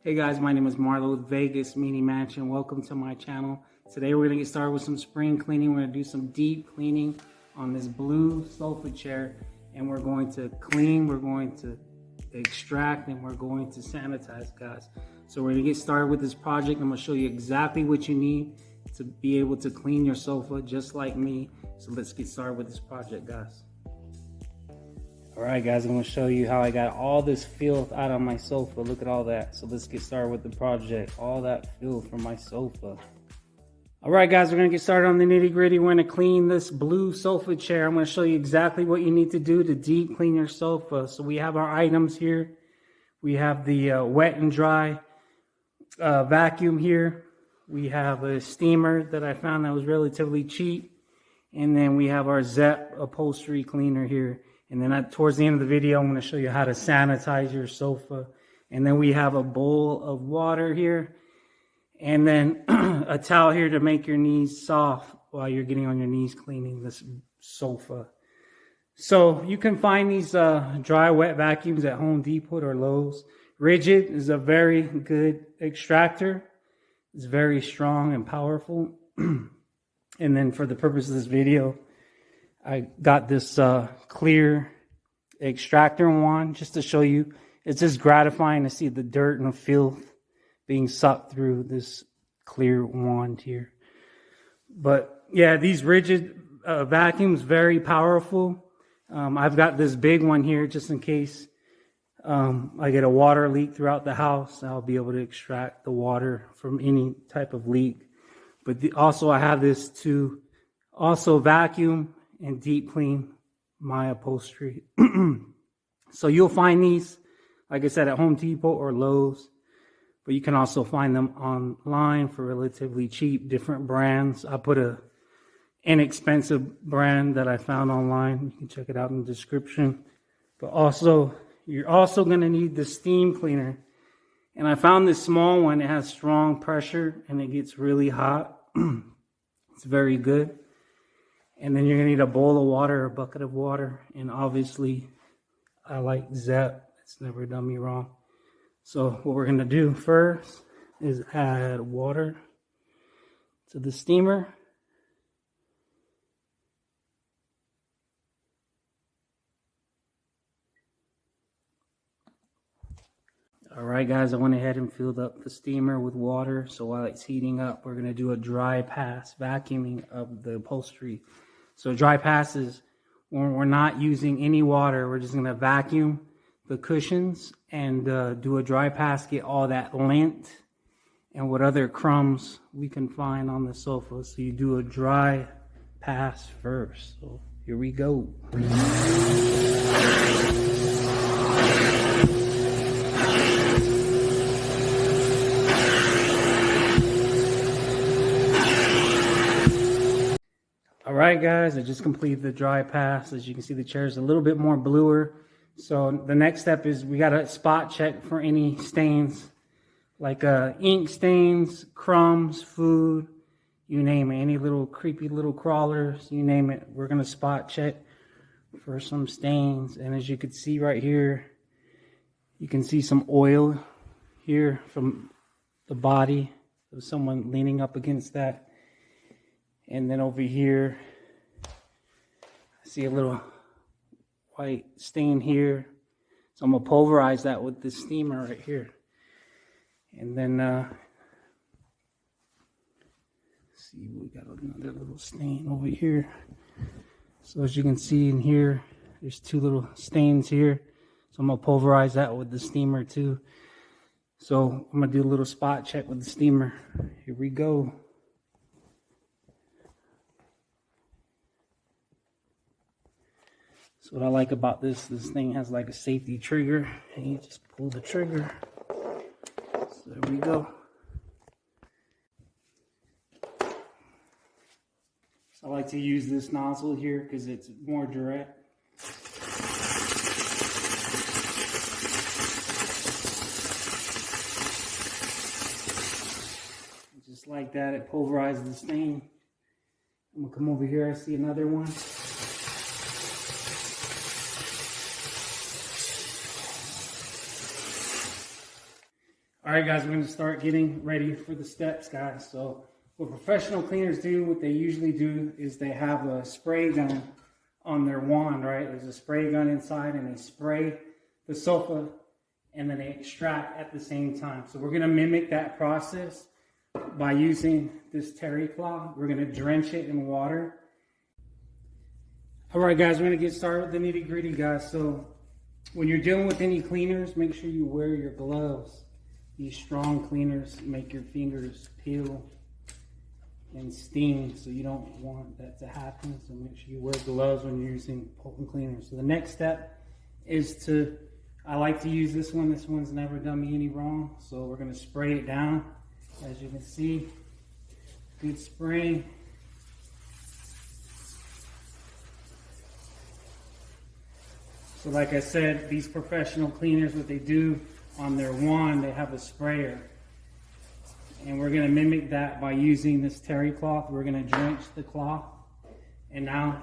Hey guys, my name is Marlo with Vegas Mini Mansion. Welcome to my channel. Today we're going to get started with some spring cleaning. We're going to do some deep cleaning on this blue sofa chair, and we're going to clean, we're going to extract, and we're going to sanitize, guys. So we're going to get started with this project. I'm going to show you exactly what you need to be able to clean your sofa just like me. So let's get started with this project, guys. Alright guys, I'm going to show you how I got all this filth out of my sofa. Look at all that. So let's get started with the project. All that filth from my sofa. Alright guys, we're going to get started on the nitty gritty. We're going to clean this blue sofa chair. I'm going to show you exactly what you need to do to deep clean your sofa. So we have our items here. We have the wet and dry vacuum here. We have a steamer that I found that was relatively cheap. And then we have our Zep upholstery cleaner here. And then towards the end of the video, I'm going to show you how to sanitize your sofa. And then we have a bowl of water here. And then a towel here to make your knees soft while you're getting on your knees cleaning this sofa. So you can find these dry wet vacuums at Home Depot or Lowe's. Rigid is a very good extractor. It's very strong and powerful. And then for the purpose of this video, I got this clear extractor wand just to show you. It's just gratifying to see the dirt and the filth being sucked through this clear wand here. But yeah, these rigid vacuums, very powerful. I've got this big one here just in case I get a water leak throughout the house. I'll be able to extract the water from any type of leak. But also I have this to also vacuum and deep clean my upholstery. So you'll find these, like I said, at Home Depot or Lowe's, but you can also find them online for relatively cheap, different brands. I put a inexpensive brand that I found online. You can check it out in the description. But also, you're also going to need the steam cleaner. And I found this small one. It has strong pressure and it gets really hot. It's very good. And then you're going to need a bowl of water, a bucket of water. And obviously, I like Zep. It's never done me wrong. So what we're going to do first is add water to the steamer. All right, guys, I went ahead and filled up the steamer with water. So while it's heating up, we're going to do a dry pass vacuuming of the upholstery. So dry pass is when we're not using any water. We're just going to vacuum the cushions and do a dry pass, get all that lint and what other crumbs we can find on the sofa. So you do a dry pass first. So here we go. All right, guys, I just completed the dry pass. As you can see, the chair is a little bit more bluer. So the next step is we got to spot check for any stains, like ink stains, crumbs, food, you name it. Any little creepy little crawlers, you name it. We're going to spot check for some stains. And as you can see right here, you can see some oil here from the body of someone leaning up against that. And then over here, I see a little white stain here. So I'm going to pulverize that with the steamer right here. And then, see, we got another little stain over here. So as you can see in here, there's two little stains here. So I'm going to pulverize that with the steamer too. So I'm going to do a little spot check with the steamer. Here we go. So what I like about this thing has like a safety trigger, and you just pull the trigger. So there we go. So I like to use this nozzle here because it's more direct. Just like that, it pulverizes the stain. I'm gonna come over here, I see another one. All right, guys, we're going to start getting ready for the steps, guys. So what professional cleaners do, what they usually do is they have a spray gun on their wand, right? There's a spray gun inside and they spray the sofa and then they extract at the same time. So we're going to mimic that process by using this terry cloth. We're going to drench it in water. All right, guys, we're going to get started with the nitty gritty, guys. So when you're dealing with any cleaners, make sure you wear your gloves. These strong cleaners make your fingers peel and sting, so you don't want that to happen. So make sure you wear gloves when you're using pulping cleaners. So the next step is I like to use this one. This one's never done me any wrong. So we're going to spray it down. As you can see, good spraying. So like I said, these professional cleaners, what they do on their wand, they have a sprayer. And we're going to mimic that by using this terry cloth. We're going to drench the cloth. And now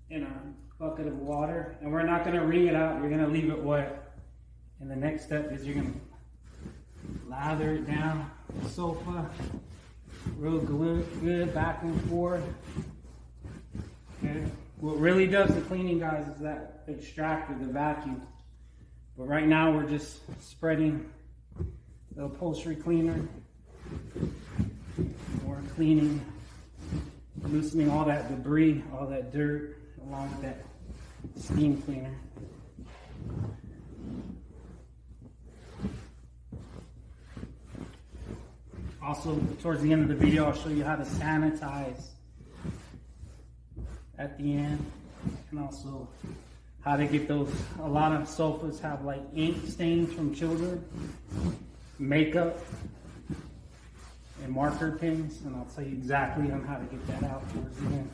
in a bucket of water. And we're not going to wring it out. You're going to leave it wet. And the next step is you're going to lather it down the sofa. Real good, back and forth. Okay. What really does the cleaning, guys, is that extractor, the vacuum. But right now we're just spreading the upholstery cleaner. We're cleaning, loosening all that debris, all that dirt, along with that steam cleaner. Also, towards the end of the video, I'll show you how to sanitize at the end, and also how to get those. A lot of sofas have like ink stains from children, makeup, and marker pins, and I'll tell you exactly on how to get that out towards the end.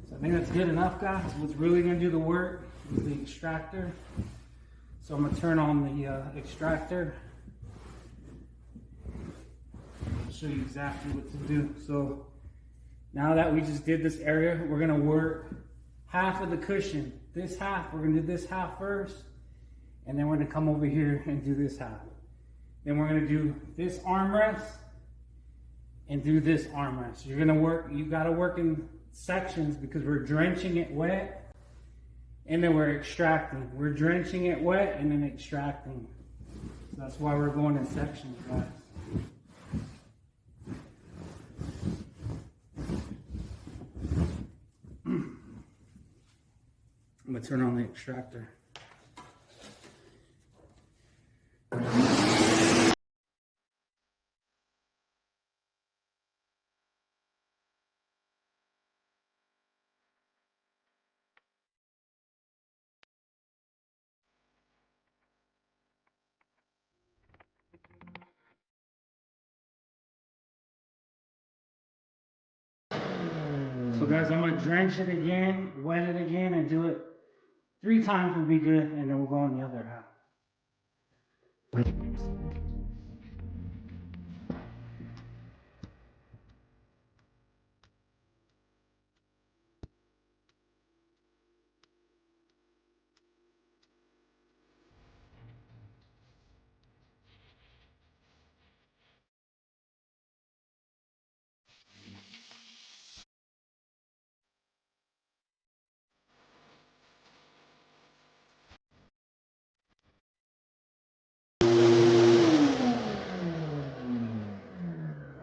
So I think that's good enough, guys. What's really going to do the work is the extractor. So I'm going to turn on the extractor. I'll show you exactly what to do. So now that we just did this area, we're going to work half of the cushion. This half, we're going to do this half first, and then we're going to come over here and do this half. Then we're going to do this armrest and do this armrest. You're going to work, you got to work in sections because we're drenching it wet and then we're extracting. We're drenching it wet and then extracting. So that's why we're going in sections, guys. I'm going to turn on the extractor. So guys, I'm going to drench it again, wet it again, and do it 3 times will be good, and then we'll go on the other half.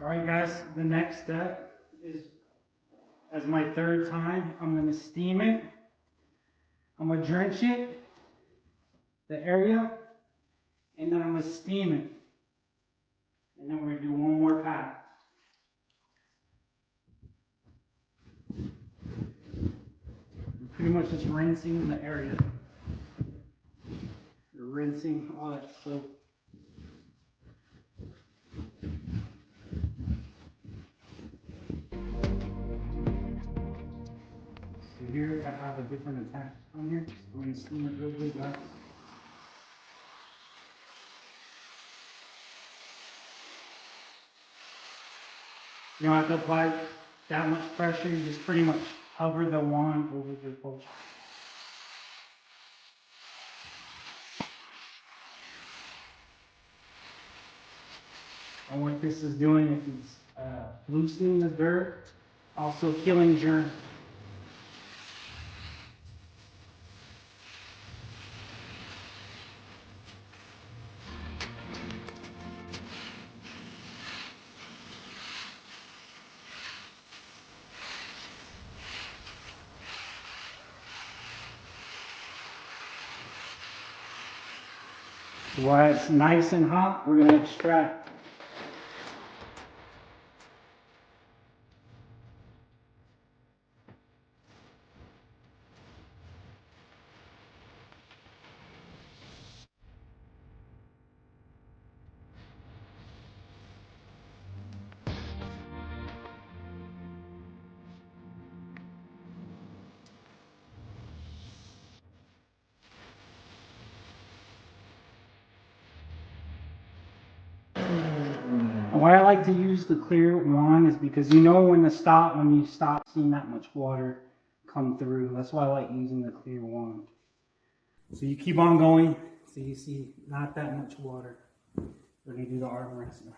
Alright guys, the next step is, as my 3rd time, I'm going to steam it. I'm going to drench it, the area, and then I'm going to steam it. And then we're going to do one more pass. We're pretty much just rinsing the area. You're rinsing all that soap. So here I have a different attack on here. We're going to steam it real good, guys. You don't have to apply that much pressure. You just pretty much hover the wand over the upholstery. And what this is doing is loosening the dirt, also killing germs. While it's nice and hot, we're going to extract. Why I like to use the clear wand is because you know when you stop seeing that much water come through. That's why I like using the clear wand. So you keep on going, so you see not that much water. We're gonna do the armrest now.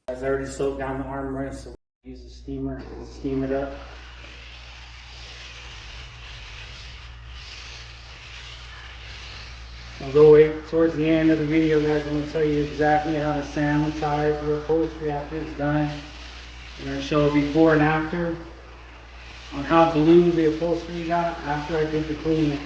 Guys, I already soaked down the armrest, so we use a steamer to steam it up. I'll go wait towards the end of the video, guys. I'm going to tell you exactly how to sanitize the upholstery after it's done. I'm going to show a before and after on how blue the upholstery got after I did the cleaning.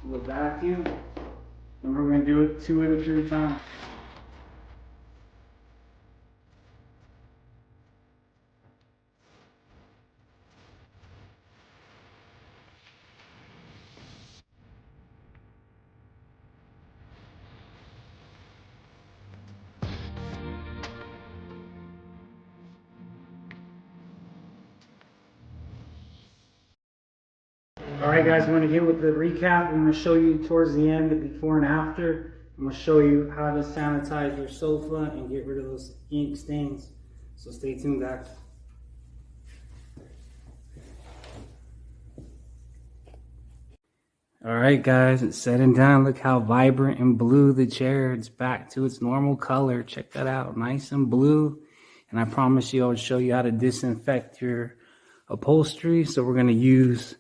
We'll vacuum, and we're going to do it 2 at a time. Alright guys, I'm going to get with the recap. I'm going to show you towards the end the before and after. I'm going to show you how to sanitize your sofa and get rid of those ink stains. So stay tuned, guys. Alright guys, it's set and done. Look how vibrant and blue the chair. It's back to its normal color. Check that out. Nice and blue. And I promise you I'll show you how to disinfect your upholstery. So we're going to use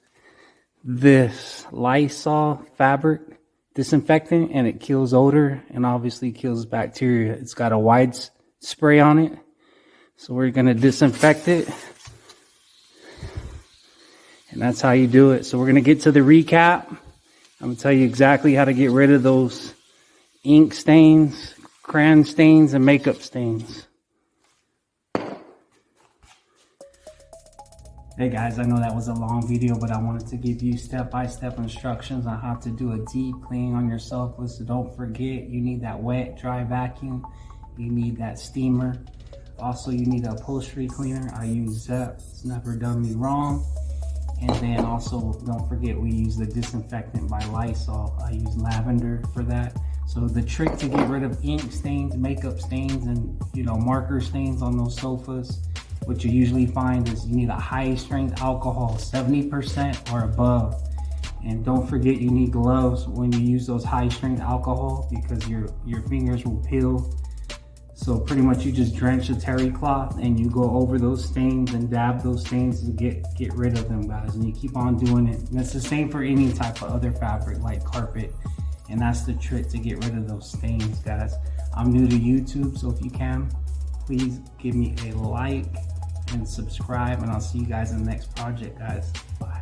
this Lysol fabric disinfectant, and it kills odor and obviously kills bacteria. It's got a wide spray on it. So we're going to disinfect it. And that's how you do it. So we're going to get to the recap. I'm going to tell you exactly how to get rid of those ink stains, crayon stains, and makeup stains. Hey guys, I know that was a long video, but I wanted to give you step-by-step instructions on how to do a deep clean on your sofa. So don't forget, you need that wet, dry vacuum. You need that steamer. Also, you need an upholstery cleaner. I use Zep. It's never done me wrong. And then also, don't forget, we use the disinfectant by Lysol. I use lavender for that. So the trick to get rid of ink stains, makeup stains, and marker stains on those sofas, what you usually find is you need a high strength alcohol, 70% or above. And don't forget, you need gloves when you use those high strength alcohol, because your fingers will peel. So pretty much you just drench a terry cloth and you go over those stains and dab those stains to get rid of them, guys. And you keep on doing it. And it's the same for any type of other fabric like carpet. And that's the trick to get rid of those stains, guys. I'm new to YouTube, so if you can, please give me a like and subscribe, and I'll see you guys in the next project, guys. Bye.